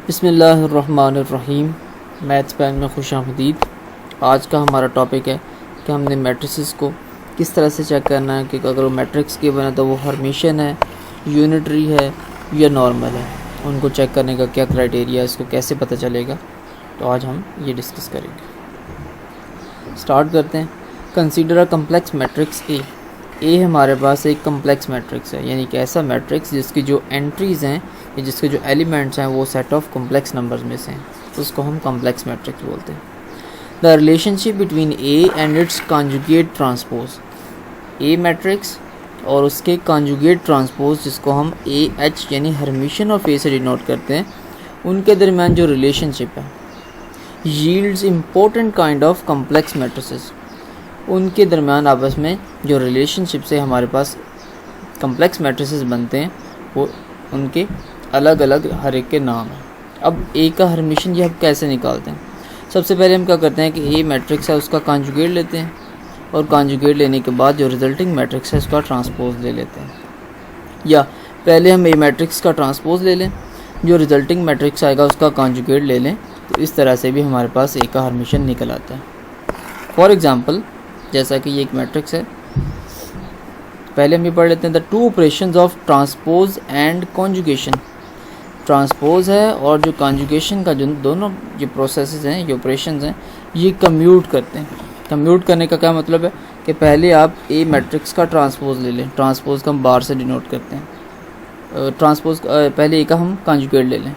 बिस्मिल्लाहिर्रहमानिर्रहीम। Maths pan में खुश आमदीद। आज का हमारा टॉपिक है कि हमने मैट्रिसेस को किस तरह से चेक करना है कि अगर वो मैट्रिक्स के बने तो वो हर्मिशन है, यूनिटरी है या नॉर्मल है। उनको चेक करने का क्या क्राइटेरिया है, इसको कैसे पता चलेगा, तो आज हम ये डिस्कस करेंगे। स्टार्ट करते हैं। कंसीडर अ कम्प्लेक्स मैट्रिक्स ए हमारे पास एक कम्प्लेक्स मैट्रिक्स है, यानी कि ऐसा मैट्रिक्स जिसकी जो एंट्रीज़ हैं या जिसके जो एलिमेंट्स हैं वो सेट ऑफ कम्प्लेक्स नंबर्स में से हैं, तो उसको हम कम्प्लेक्स मैट्रिक्स बोलते हैं। The relationship between A and it's conjugate transpose, A matrix और उसके कॉन्जुगेट ट्रांसपोज जिसको हम ए एच यानी हर्मिशन ऑफ ए से डिनोट करते हैं, उनके दरमियान जो रिलेशनशिप है yields important kind of complex matrices. उनके दरमियान आपस में जो रिलेशनशिप से हमारे पास कम्प्लेक्स मैट्रिसेस बनते हैं वो उनके अलग अलग हर एक के नाम हैं। अब ए का हर्मिशन ये हम कैसे निकालते हैं? सबसे पहले हम क्या करते हैं कि ए मैट्रिक्स है उसका कॉन्जुगेट लेते हैं और कॉन्जुगेट लेने के बाद जो रिजल्टिंग मैट्रिक्स है उसका ट्रांसपोज ले लेते हैं, या पहले हम ए मैट्रिक्स का ट्रांसपोज ले लें, जो रिजल्टिंग मैट्रिक्स आएगा उसका कॉन्जुगेट ले लें। तो इस तरह से भी हमारे पास ए का हर्मिशन निकल आता है। फॉर एग्ज़ाम्पल, जैसा कि ये एक मैट्रिक्स है, पहले हम ये पढ़ लेते हैं the two operations of transpose and conjugation. Transpose है और जो कॉन्जुगेशन का जो दोनों जो प्रोसेसेस हैं, ये ऑपरेशंस हैं, ये कम्यूट करते हैं। कम्यूट करने का क्या मतलब है कि पहले आप ए मैट्रिक्स का ट्रांसपोज ले लें, ट्रांसपोज का हम बार से डिनोट करते हैं। ट्रांसपोज पहले ए का हम कॉन्जुगेट ले लें,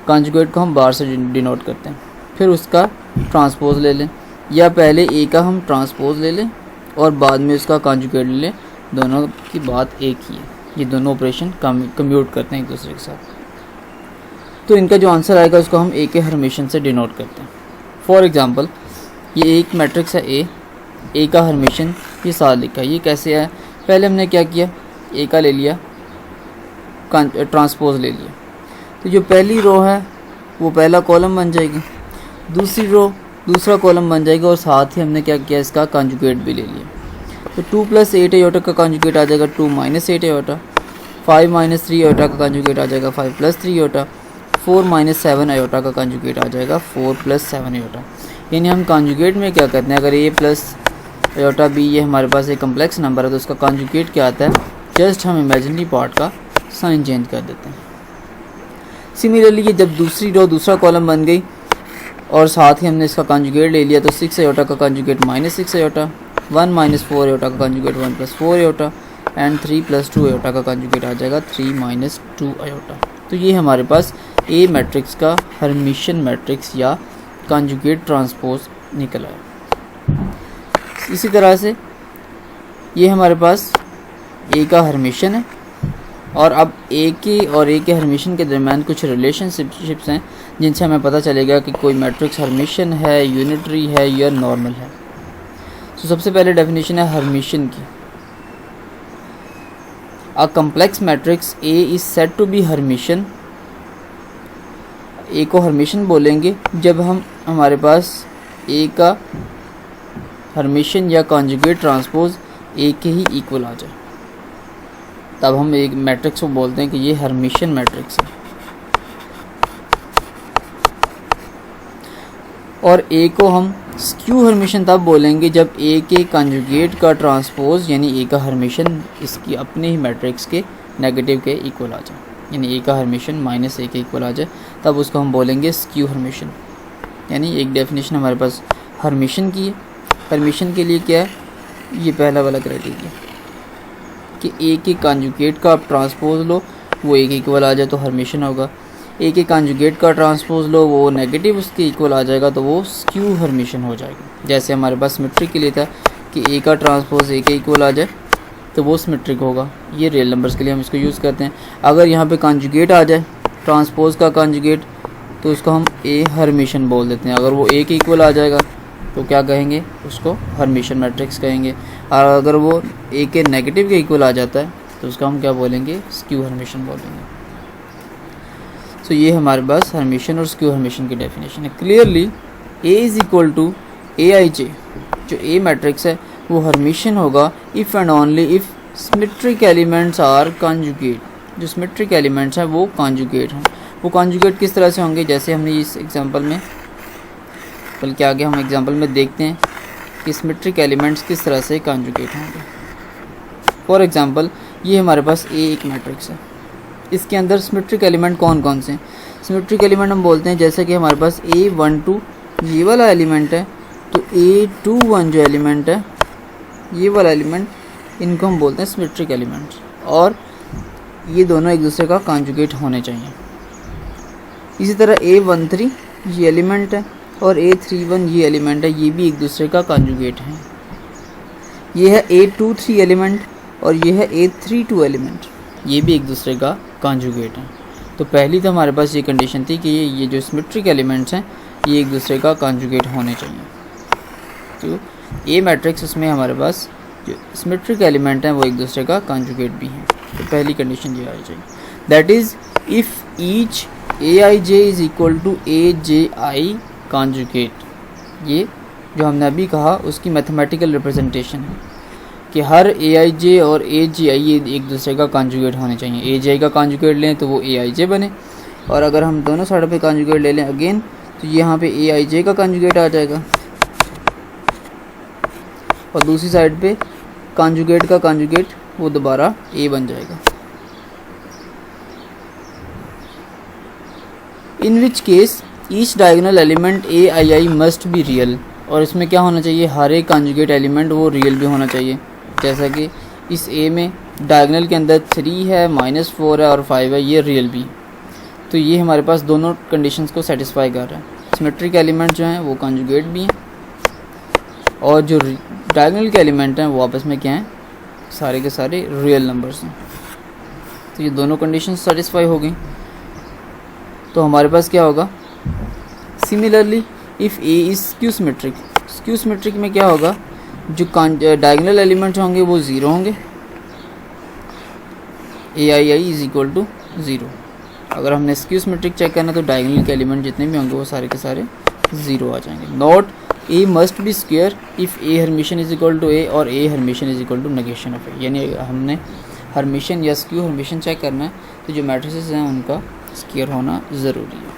कॉन्जुगेट को हम बार से डिनोट करते हैं, फिर उसका ट्रांसपोज ले लें, या पहले ए का हम ट्रांसपोज ले लें और बाद में उसका कॉन्जुगेट ले लें। दोनों की बात एक ही है, ये दोनों ऑपरेशन कम्यूट करते हैं एक दूसरे के साथ। तो इनका जो आंसर आएगा उसको हम ए के हर्मिशन से डिनोट करते हैं। फॉर एग्जांपल, ये एक मैट्रिक्स है ए का हर्मिशन ये साथ लिखा है। ये कैसे है? पहले हमने क्या किया, ए का ले लिया, ट्रांसपोज ले लिया, तो जो पहली रो है वो पहला कॉलम बन जाएगी, दूसरी रो दूसरा कॉलम बन जाएगा, और साथ ही हमने क्या किया, इसका कॉन्जुगेट भी ले लिया। तो 2 + 8 आयोटा का कॉन्जुगेट आ जाएगा 2 - 8 आयोटा, 5 - 3 आयोटा का कॉन्जुगेट आ जाएगा 5 + 3 आयोटा, 4 - 7 आयोटा का कॉन्जुगेट आ जाएगा 4 + 7 आयोटा। यानी हम कॉन्जुगेट में क्या करते हैं, अगर ए प्लस आयोटा बी ये हमारे पास एक कम्प्लेक्स नंबर है तो उसका कॉन्जुगेट क्या आता है, जस्ट हम इमेजिनरी पार्ट का साइन चेंज कर देते हैं। सिमिलरली ये जब दूसरी रो दूसरा कॉलम बन गई और साथ ही हमने इसका कॉन्जुगेट ले लिया, तो 6 आयोटा का कॉन्जुगेट -6 आयोटा, 1 - 4 आयोटा का कॉन्जुगेट 1 + 4 आयोटा, एंड 3 + 2 आयोटा का कॉन्जुगेट आ जाएगा 3 - 2 आयोटा। तो ये हमारे पास ए मैट्रिक्स का हर्मिशन मैट्रिक्स या कॉन्जुगेट ट्रांसपोज निकला है। इसी तरह से ये हमारे पास ए का हर्मिशन है, और अब ए के और ए के हर्मिशन के दरमियान कुछ रिलेशनशिप्स हैं जिनसे हमें पता चलेगा कि कोई मैट्रिक्स हर्मिशन है, यूनिटरी है या नॉर्मल है। तो सबसे पहले डेफिनेशन है हर्मिशन की। A complex matrix A is said to be Hermitian. A को हर्मिशन बोलेंगे जब हमारे पास ए का हर्मिशन या कॉन्जुगेट ट्रांसपोज ए के ही इक्वल आ जाए, तब हम एक मैट्रिक्स को बोलते हैं कि ये हर्मिशन मैट्रिक्स है। और ए को हम स्क्यू हर्मिशन तब बोलेंगे जब ए के कॉन्जुगेट का ट्रांसपोज यानी ए का हर्मिशन इसकी अपने ही मैट्रिक्स के नेगेटिव के इक्वल आ जाए, यानी ए का हर्मिशन -a के इक्वल आ जाए, तब उसको हम बोलेंगे स्क्यू हर्मिशन। यानी एक डेफिनेशन हमारे पास हर्मिशन की है। हर्मिशन के लिए क्या है, ये पहला वाला क्राइटेरिया कि ए के कॉन्जुगेट का आप ट्रांसपोज लो वो ए के इक्वल आ जाए तो हर्मिशन होगा, ए के कॉन्जुगेट का ट्रांसपोज लो वो नेगेटिव उसके इक्वल आ जाएगा तो वो स्क्यू हर्मिशन हो जाएगा। जैसे हमारे पास सिमेट्रिक के लिए था कि ए का ट्रांसपोज ए के इक्वल आ जाए तो वो सिमेट्रिक होगा। ये रियल नंबर्स के लिए हम इसको यूज़ करते हैं। अगर यहाँ पे कॉन्जुगेट आ जाए, ट्रांसपोज का कॉन्जुगेट, तो उसको हम ए हर्मिशन बोल देते हैं। अगर वो ए के इक्वल आ जाएगा तो क्या कहेंगे, उसको हर्मिशन मैट्रिक्स कहेंगे। और अगर वो ए के नेगेटिव के इक्वल आ जाता है तो उसका हम क्या बोलेंगे, स्क्यू हर्मिशन बोलेंगे। तो ये हमारे पास हर्मिशन और स्क्यू हर्मिशन की डेफिनेशन है। Clearly A is equal to AIJ, जो ए मैट्रिक्स है वो हर्मिशन होगा if and only if symmetric elements are conjugate. जो सिमेट्रिक एलिमेंट्स हैं वो कॉन्जुगेट हैं। वो कॉन्जुगेट किस तरह से होंगे, जैसे हमने इस एग्जांपल में, बल्कि आगे हम एग्जांपल में देखते हैं कि सिमेट्रिक एलिमेंट्स किस तरह से कॉन्जुगेट होंगे। फॉर एग्जांपल ये हमारे पास ए एक मैट्रिक्स है, इसके अंदर सिमेट्रिक एलिमेंट कौन कौन से हैं। सिमेट्रिक एलिमेंट हम बोलते हैं जैसे कि हमारे पास A12 ये वाला एलिमेंट है, तो A21 जो एलिमेंट है ये वाला एलिमेंट, इनको हम बोलते हैं सिमेट्रिक एलिमेंट्स, और ये दोनों एक दूसरे का कॉन्जुगेट होने चाहिए। इसी तरह A13 ये एलिमेंट है और A31 ये एलिमेंट है, ये भी एक दूसरे का कॉन्जुगेट है। ये है A23 एलिमेंट और ये है A32 एलिमेंट, ये भी एक दूसरे का कॉन्जुगेट है। तो पहली तो हमारे पास ये कंडीशन थी कि ये जो सिमेट्रिक एलिमेंट्स हैं ये एक दूसरे का कॉन्जुगेट होने चाहिए। तो ए मैट्रिक्स उसमें हमारे पास जो सिमेट्रिक एलिमेंट हैं वो एक दूसरे का कॉन्जुगेट भी हैं। तो पहली कंडीशन ये आई चाहिए, that is if each Aij is equal to Aj conjugate. ये जो हमने अभी कहा उसकी मैथमेटिकल रिप्रेजेंटेशन है कि हर Aij और Aj ये एक दूसरे का कॉन्जुगेट होने चाहिए। Aj का कॉन्जुगेट लें तो वो Aij बने, और अगर हम दोनों साइड पे कॉन्जुगेट ले लें अगेन तो यहाँ पे Aij का कॉन्जुगेट आ जाएगा, और दूसरी साइड पे कॉन्जुगेट का कॉन्जुगेट वो दोबारा A बन जाएगा। In which case each diagonal element Ai must be real, और इसमें क्या होना चाहिए, हर एक कॉन्जुगेट एलिमेंट वो रियल भी होना चाहिए। जैसा कि इस A में डायगोनल के अंदर 3 है, -4 है और 5 है, ये रियल भी। तो ये हमारे पास दोनों कंडीशंस को सेटिस्फाई कर रहा है। सिमेट्रिक एलिमेंट जो हैं वो कॉन्जुगेट भी हैं, और जो डायगोनल के एलिमेंट हैं वो आपस में क्या हैं, सारे के सारे रियल नंबर्स हैं। तो ये दोनों कंडीशंस सेटिस्फाई हो गई। तो हमारे पास क्या होगा, similarly if A is skew symmetric, skew symmetric में क्या होगा, जो डायगोनल एलिमेंट्स होंगे वो 0 होंगे, Ai इज़ इक्वल टू 0। अगर हमने स्क्यू सिमेट्रिक चेक करना तो डायगोनल के एलिमेंट जितने भी होंगे वो सारे के सारे 0 आ जाएंगे। Not A must be square if A hermitian is equal to A और A hermitian is equal to negation of A। यानी हमने हर्मिशन या स्क्यू हर्मिशन चेक करना है तो जो मैट्रिसेस हैं उनका स्क्वायर होना ज़रूरी है।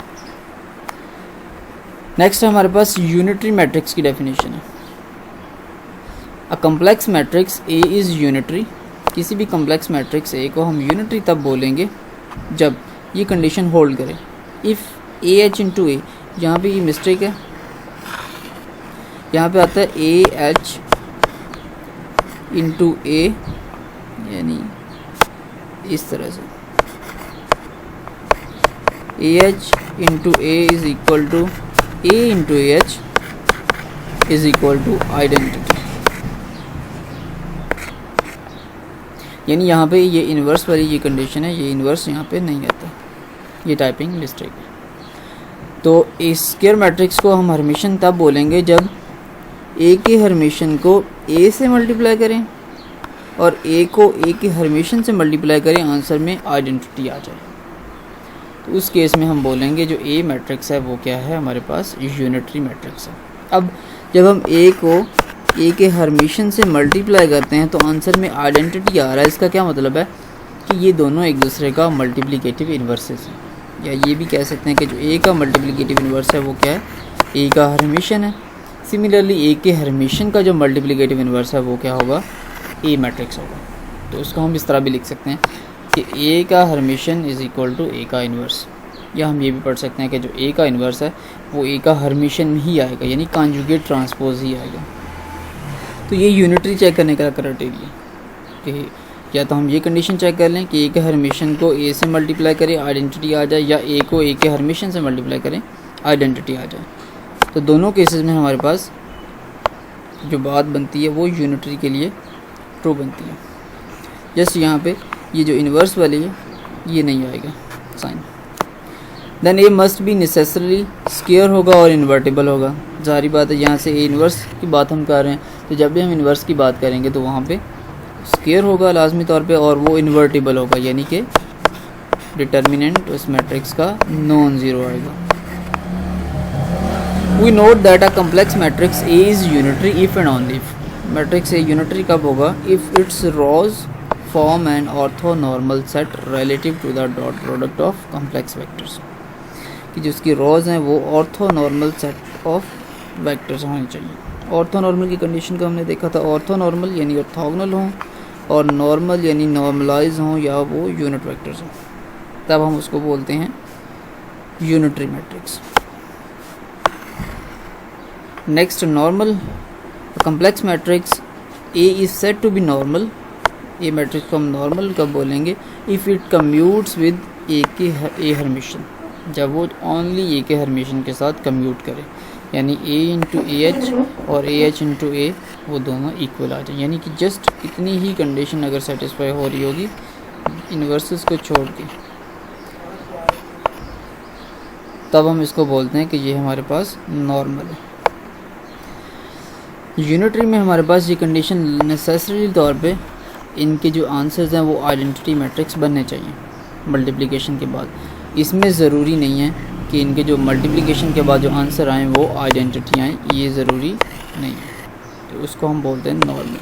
नेक्स्ट हमारे पास यूनिटरी मैट्रिक्स की डेफिनेशन है। अ complex matrix A is unitary. किसी भी कम्प्लेक्स मैट्रिक्स A को हम यूनिटरी तब बोलेंगे जब ये कंडीशन होल्ड करे, इफ़ AH इंटू A, यहाँ पे ये मिस्टेक है, यहाँ पे आता है AH इंटू A, यानी इस तरह से AH into A is equal to A into AH is equal to identity. यानी यहाँ पे ये इन्वर्स वाली ये कंडीशन है, ये इन्वर्स यहाँ पे नहीं आता, ये टाइपिंग मिस्टेक है। तो इस स्क्वायर मैट्रिक्स को हम हर्मिशन तब बोलेंगे जब A के हर्मिशन को A से मल्टीप्लाई करें और A को A के हर्मिशन से मल्टीप्लाई करें, आंसर में आइडेंटिटी आ जाए। तो उस केस में हम बोलेंगे जो A मैट्रिक्स है वो क्या है, हमारे पास यूनिटरी मैट्रिक्स है। अब जब हम A को A के हर्मिशन से मल्टीप्लाई करते हैं तो आंसर में आइडेंटिटी आ रहा है। इसका क्या मतलब है कि ये दोनों एक दूसरे का मल्टीप्लिकेटिव इन्वर्सेस हैं, या ये भी कह सकते हैं कि जो A का मल्टीप्लिकेटिव इन्वर्स है वो क्या है, A का हर्मिशन है। सिमिलरली A के हर्मिशन का जो मल्टीप्लिकेटिव इन्वर्स है वो क्या होगा, A मैट्रिक्स होगा। तो उसको हम इस तरह भी लिख सकते हैं कि A का hermitian is equal to A का इन्वर्स, या हम ये भी पढ़ सकते हैं कि जो A का इन्वर्स है वो A का हर्मिशन में ही आएगा, यानी कॉन्जुगेट ट्रांसपोज ही आएगा। तो ये यूनिटरी चेक करने का क्राइटेरिया कि या तो हम ये कंडीशन चेक कर लें कि A के हर्मिशन को A से मल्टीप्लाई करें आइडेंटिटी आ जाए, या A को A के हर्मिशन से मल्टीप्लाई करें आइडेंटिटी आ जाए। तो दोनों केसेस में हमारे पास जो बात बनती है वो यूनिटरी के लिए ट्रू बनती है। जस्ट यहाँ पे ये जो इन्वर्स वाली है ये नहीं आएगा sign. Then A must be necessarily square होगा और इन्वर्टिबल होगा। जारी बात है, यहाँ से A इन्वर्स की बात हम कर रहे हैं, तो जब भी हम इन्वर्स की बात करेंगे तो वहाँ पे स्क्वायर होगा लाजमी तौर पे, और वो इन्वर्टिबल होगा, यानी कि डिटर्मिनेंट उस मैट्रिक्स का नॉन ज़ीरो आएगा। We note that a complex matrix A is unitary if and only if. Matrix A unitary कब होगा, if its rows form an orthonormal set relative to the dot product of complex vectors. कि जो उसकी रोज़ हैं वो orthonormal set of vectors होने चाहिए। Orthonormal की कंडीशन को हमने देखा था, ऑर्थोनॉर्मल यानी ऑर्थोगोनल हों और नॉर्मल यानी नॉर्मलाइज हों या वो यूनिट वेक्टर्स हों, तब हम उसको बोलते हैं unitary matrix. Next, normal complex matrix A is said to be normal. A matrix को हम नॉर्मल कब बोलेंगे? If it commutes with A के ए हर्मिशन, जब वो ओनली ए के हर्मिशन के साथ कम्यूट करे, यानी ए इंटू ए एच और ए एच इंटू ए वो दोनों इक्वल आ जाए, यानी कि जस्ट इतनी ही कंडीशन अगर सेटिस्फाई हो रही होगी इन्वर्सेस को छोड़ के, तब हम इसको बोलते हैं कि ये हमारे पास नॉर्मल है। यूनिटरी में हमारे पास ये कंडीशन नेसेसरी तौर पे इनके जो आंसर्स हैं वो आइडेंटिटी मैट्रिक्स बनने चाहिए मल्टीप्लिकेशन के बाद। इसमें ज़रूरी नहीं है कि इनके जो मल्टीप्लिकेशन के बाद जो आंसर आएँ वो आइडेंटिटी आएँ, ये ज़रूरी नहीं है, तो उसको हम बोलते हैं नॉर्मल।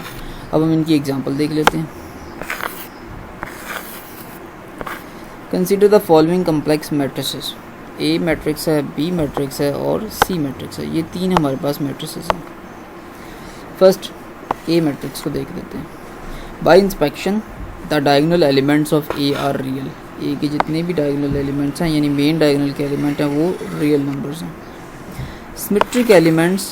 अब हम इनकी एग्जांपल देख लेते हैं। Consider the following complex matrices. A matrix है, बी मैट्रिक्स है और सी मैट्रिक्स है, ये तीन हमारे पास मैट्रिसेस हैं। फर्स्ट ए मैट्रिक्स को देख लेते हैं। By inspection the diagonal elements of A are real. A के जितने भी डायगोनल एलिमेंट्स हैं यानी मेन डायगोनल के एलिमेंट हैं वो रियल नंबर्स हैं। सिमेट्रिक एलिमेंट्स,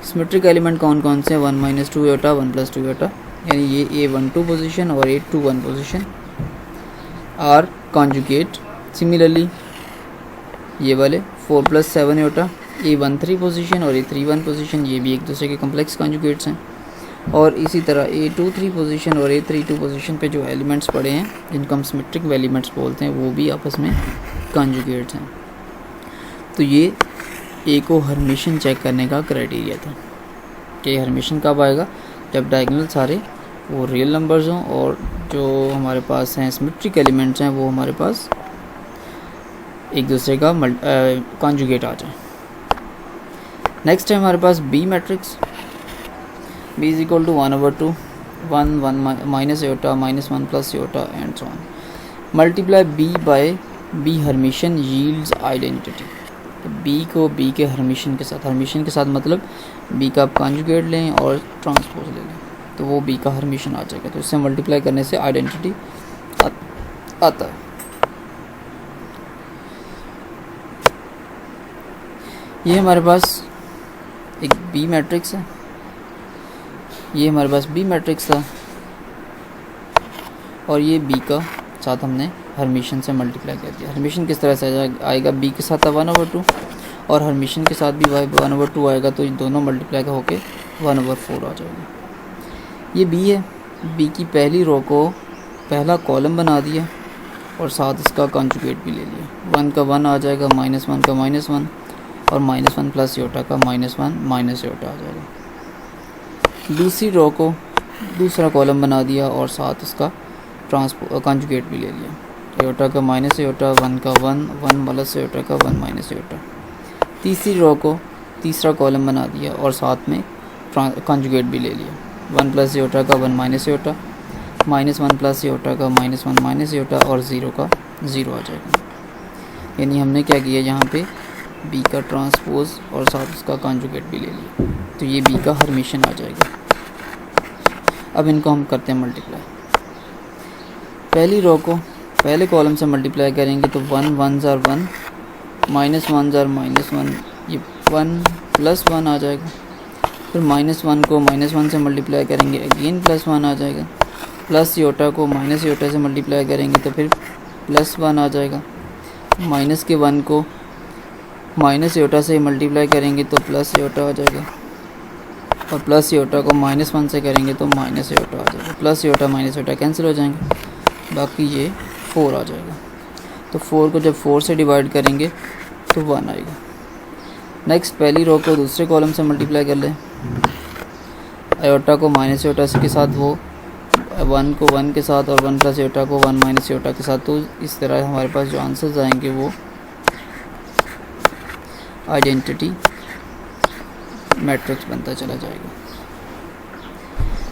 सिमेट्रिक एलिमेंट कौन कौन से हैं? 1 - 2 योटा, 1 + 2 योटा, यानी ये A12 पोजीशन और A21 position are conjugate. Similarly ये वाले 4 + 7 योटा, A13 पोजीशन और A31 पोजीशन, ये भी एक दूसरे के कम्प्लेक्स कॉन्जुगेट्स हैं। और इसी तरह A23 पोजीशन और A32 पोजीशन पे जो एलिमेंट्स पड़े हैं जिनको हम सिमेट्रिक एलिमेंट्स बोलते हैं वो भी आपस में कॉन्जुगेट्स हैं। तो ये ए को हर्मिशन चेक करने का क्राइटेरिया था कि हर्मिशन कब आएगा? जब डायगोनल सारे वो रियल नंबर्स हों और जो हमारे पास हैं सिमेट्रिक एलिमेंट्स हैं वो हमारे पास एक दूसरे का कॉन्जुगेट आ जाए। नेक्स्ट है हमारे पास B matrix. b is equal to 1/2, 1 1 minus iota minus 1 plus iota and so on. Multiply b by b Hermitian yields identity। तो b को b के हर्मिशन के साथ मतलब b का आप कॉन्जुगेट लें और ट्रांसपोज ले लें तो वो b का हर्मिशन आ जाएगा। तो इससे मल्टीप्लाई करने से आइडेंटिटी आता है। ये हमारे पास एक b मैट्रिक्स है, ये हमारे पास बी मैट्रिक्स था और ये बी का साथ हमने हर्मिशन से मल्टीप्लाई कर दिया। हर्मिशन किस तरह से आएगा? बी के साथ 1/2 और हर्मिशन के साथ भी 1/2 आएगा, तो ये दोनों मल्टीप्लाई होके 1/4 आ जाएगा। ये बी है, बी की पहली रो को पहला कॉलम बना दिया और साथ इसका कॉन्जुगेट भी ले लिया। 1 का 1 आ जाएगा, -1 का -1 और -1 प्लस योटा का -1 माइनस योटा आ जाएगा। दूसरी रो को दूसरा कॉलम बना दिया और साथ उसका कॉन्जुगेट भी ले लिया। योटा का माइनस योटा, 1 का 1 1 प्लस योटा का 1 माइनस योटा। तीसरी रो को तीसरा कॉलम बना दिया और साथ में कॉन्जुगेट भी ले लिया। 1 प्लस योटा का 1 माइनस योटा, -1 प्लस योटा का -1 माइनस योटा और 0 का 0 आ जाएगा। यानी हमने क्या किया यहाँ पे बी का ट्रांसपोज और साथ उसका कॉन्जुगेट भी ले लिया, तो ये बी का हर्मिशन आ जाएगा। अब इनको हम करते हैं मल्टीप्लाई। पहली रो को पहले कॉलम से मल्टीप्लाई करेंगे तो 1 1 * 1 -1 * -1, ये 1 + 1 आ जाएगा। फिर -1 को -1 से मल्टीप्लाई करेंगे, अगेन +1 आ जाएगा। प्लस योटा को माइनस योटा से मल्टीप्लाई करेंगे तो फिर +1 आ जाएगा। माइनस के 1 को माइनस योटा से मल्टीप्लाई करेंगे तो प्लस योटा आ जाएगा और प्लस योटा को -1 से करेंगे तो माइनस योटा आ जाएगा। Plus iota minus iota cancel हो जाएंगे, बाकी ये 4 आ जाएगा। तो 4 को जब 4 से डिवाइड करेंगे तो 1 आएगा। नेक्स्ट पहली रो को दूसरे कॉलम से मल्टीप्लाई कर लें। योटा को माइनस योटा के साथ वो 1 को 1 के साथ और 1 प्लस योटा को 1 माइनस योटा के साथ, तो इस तरह हमारे पास जो आंसर्स आएंगे वो आइडेंटिटी मैट्रिक्स बनता चला जाएगा।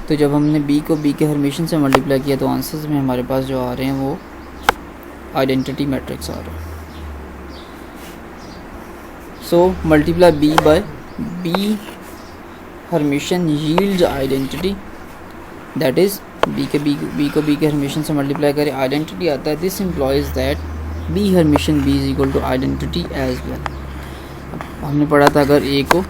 तो जब हमने बी को बी के हर्मिशन से मल्टीप्लाई किया तो आंसर्स में हमारे पास जो आ रहे हैं वो आइडेंटिटी मैट्रिक्स आ रहे हैं। So multiply B by B hermitian yield identity, that is B को B के हर्मिशन से मल्टीप्लाई करें, आइडेंटिटी आता है. This implies that B hermitian B is equal to identity as well. हमने पढ़ा था अगर A को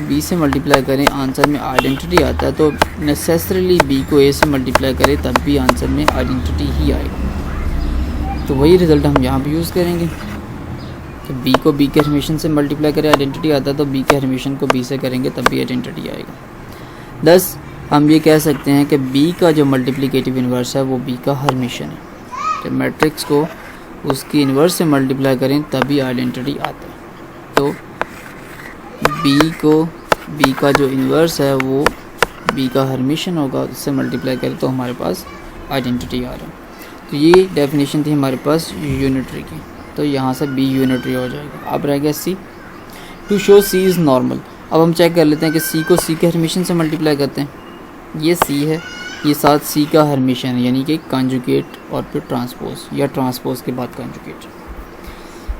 B से मल्टीप्लाई करें आंसर में आइडेंटिटी आता है तो नेसेसरीली B को A से मल्टीप्लाई करें तब भी आंसर में आइडेंटिटी ही आएगा. तो वही रिज़ल्ट हम यहाँ पे यूज़ करेंगे कि B को B के हर्मिशन से मल्टीप्लाई करें आइडेंटिटी आता है तो B के हर्मिशन को B से करेंगे तब भी आइडेंटिटी आएगा. दस हम ये कह सकते हैं कि B का जो मल्टीप्लिकेटिव इन्वर्स है वो B का हर्मिशन है. तो मैट्रिक्स को उसकी इन्वर्स से मल्टीप्लाई करें तभी आइडेंटिटी आता है. तो B का जो इन्वर्स है वो B का हर्मिशन होगा, उससे मल्टीप्लाई करें तो हमारे पास आइडेंटिटी आ रहा है. तो ये डेफिनेशन थी हमारे पास यूनिटरी की. तो यहाँ से B यूनिटरी हो जाएगा. अब रह गया C. To show C is normal. अब हम चेक कर लेते हैं कि C को C के हर्मिशन से मल्टीप्लाई करते हैं. ये C है, ये साथ C का हर्मिशन है यानी कि कॉन्जुगेट और फिर ट्रांसपोज या ट्रांसपोज के बाद कॉन्जुगेट.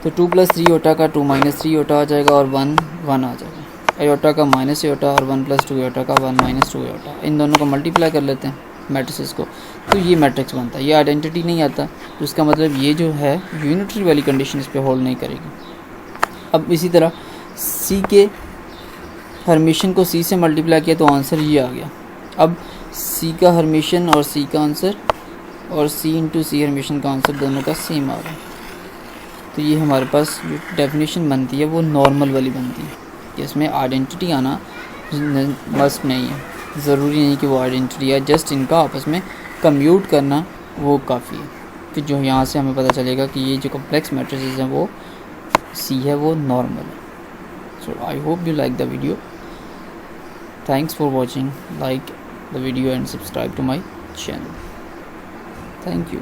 तो 2 + 3 योटा का 2 - 3 योटा आ जाएगा और 1 1 आ जाएगा. योटा का माइनस योटा और 1 + 2 योटा का 1 - 2 योटा. इन दोनों को मल्टीप्लाई कर लेते हैं मैट्रिसेस को तो ये मैट्रिक्स बनता है. ये आइडेंटिटी नहीं आता तो इसका मतलब ये जो है यूनिटरी वाली कंडीशन इस पे होल्ड नहीं करेगी. अब इसी तरह C के हर्मिशन को C से मल्टीप्लाई किया तो आंसर ये आ गया. अब C का हर्मिशन और C का आंसर और C × C हर्मिशन का आंसर दोनों का सेम आ रहा है. तो ये हमारे पास जो डेफिनेशन बनती है वो नॉर्मल वाली बनती है. इसमें आइडेंटिटी आना मस्ट नहीं है, ज़रूरी नहीं कि वो आइडेंटिटी है, जस्ट इनका आपस में कम्यूट करना वो काफ़ी है. फिर जो यहाँ से हमें पता चलेगा कि ये जो कॉम्प्लेक्स मैट्रिसेस हैं वो C है वो नॉर्मल है. So I hope you like the video. Thanks for watching. Like the video and subscribe to my channel. Thank you.